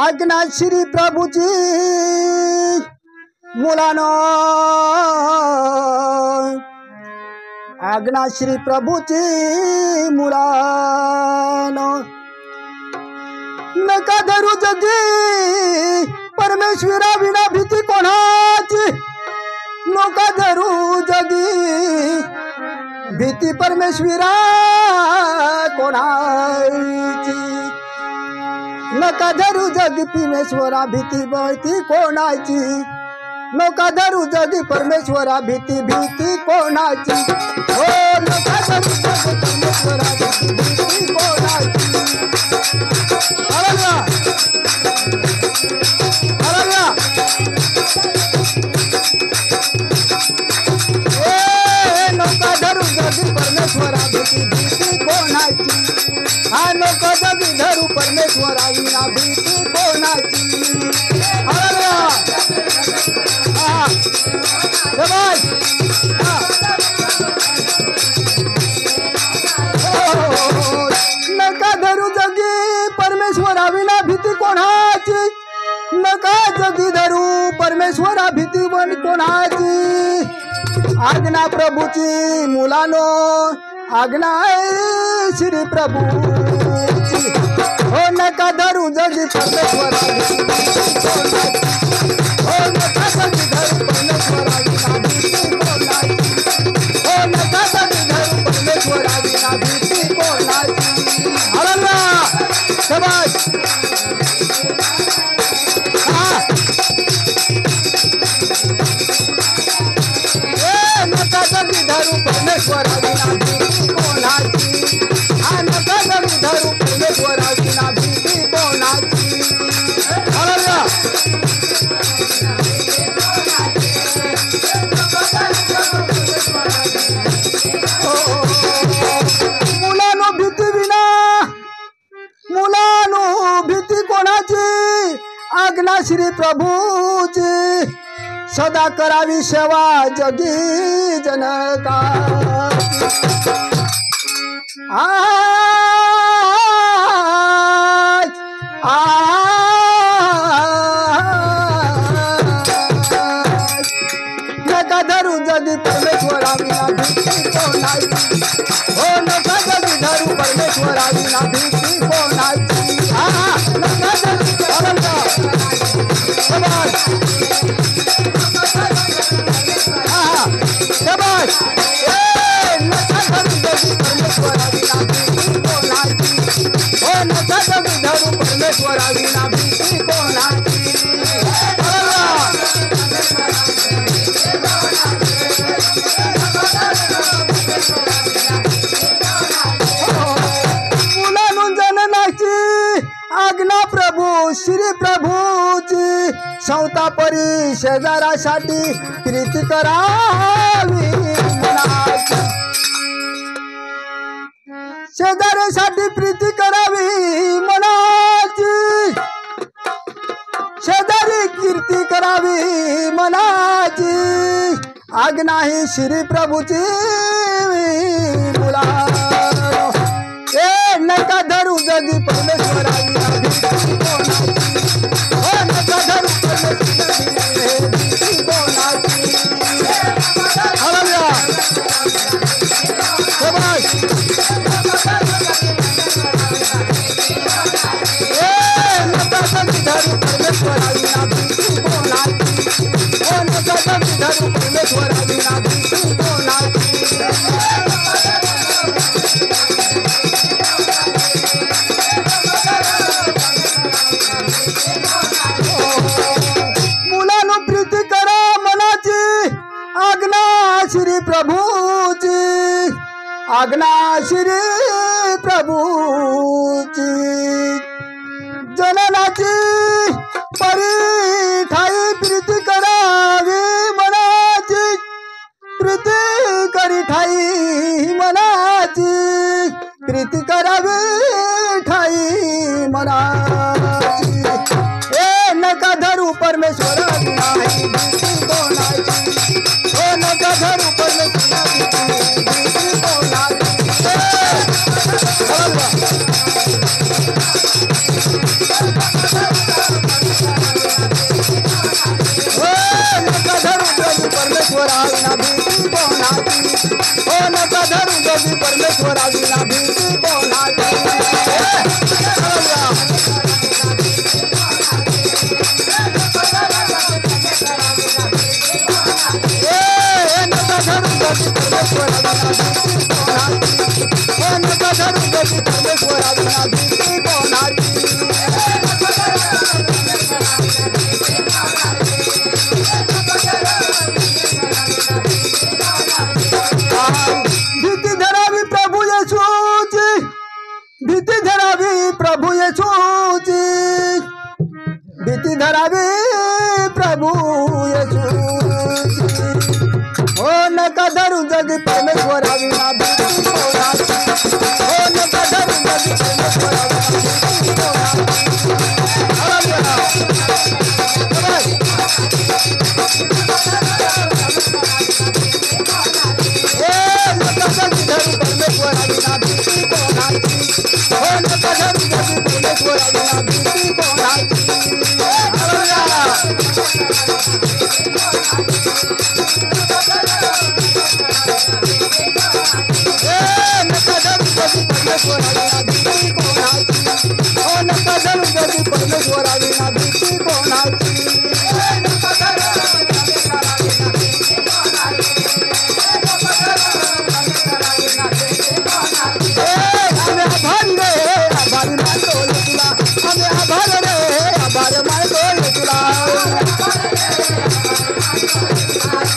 आज्ञा श्री प्रभूची मुलानो, आज्ञा श्री प्रभूची मुलानो, नका धरू जगी परमेश्वरा विना भीती कोणाची, नका धरू जगी भीती परमेश्वरा कोणाची, नका धरू जगी परमेश्वरा भीती भीती कोणाची, नका धरू जगी परमेश्वरा भीती भीती कोणाची, हो नका धरू जगी परमेश्वरा भीती भीती कोणाची। Hallelujah hallelujah. नका धरू जगी परमेश्वरा भीती भीती कोणाची, हा नका जगी धरू परमेश्वरा विना भीती कोणाची। हालेलुया हा जबाज नका धरू जगी परमेश्वरा विना भीती कोणाची, नका जगी धरू परमेश्वरा भीती पण कोणाची। आज्ञा प्रभूची मुलानो, आज्ञा श्री प्रभूची, हो नका धरू जगी परमेश्वरा भीती कोणाची, हो नका जगी धरू परमेश्वरा विना भीती कोणाची, हो नका जगी धरू परमेश्वरा विना भीती कोणाची। हालेलुया शाबाश नका जगी धरू परमेश्वरा विना भीती कोणाची, हा नका जगी धरू परमेश्वरा विना भीती कोणाची। हालेलुया मुलानो भीती विना, मुलानो भीती कोणाची, आज्ञा श्री प्रभूची, सदा करावी सेवा जगी जनकाची। नका धरू जगी परमेश्वरा विना भीती कोणाची, हो नका जगी धरू परमेश्वरा विना भीती कोणाची। नका धरू शाबाश नका धरू जगी परमेश्वरा विना भीती कोणाची, हो नका जगी धरू परमेश्वरा विना भीती कोणाची। मुलांनो जननाची आज्ञा प्रभू श्री प्रभूची, संता परी शेजारासाठी प्रीती करावी मनाची, शेजाऱ्यासाठी प्रीती करावी मनाची, शेजारी कीर्ती करावी मनाची, आज्ञा ही श्री प्रभूची मुलानो, नका धरू जगी परमेश्वरा विना भीती कोणाची, हो नका धरू परमेश्वरा विना भीती कोणाची। हालेलुया शाबाश नका जगी धरू परमेश्वरा विना भीती कोणाची, हो नका जगी धरू परमेश्वरा विना भीती कोणाची। मुलांनो प्रीती करा मनाची, आज्ञा श्री प्रभूची, आज्ञा श्री प्रभूची, जननाची परी ठाई प्रीती करावी मनाची, प्रीती करी ठाई मनाची, प्रीती करावी ठाई मनाची। नका धरू परमेश्वरा विना भीती कोणाची, हो नका धरू परमेश्वरा भीती कोणाची। जगी परमेश्वरा विना भीती कोणाची नका धरू जगी परमेश्वरा विना भीती कोणाची नका धरू जगी परमेश्वरा विना भीती कोणाची भीती धरावी प्रभू येशूची भीती धरावी प्रभू येशूची भीती धरावी प्रभू येशूची हो नका धरू जगी परमेश्वरा विना भीती कोणाची हो नका धरू जगी परमेश्वरा विना भीती परमेश्वरा विना भीती कोणाची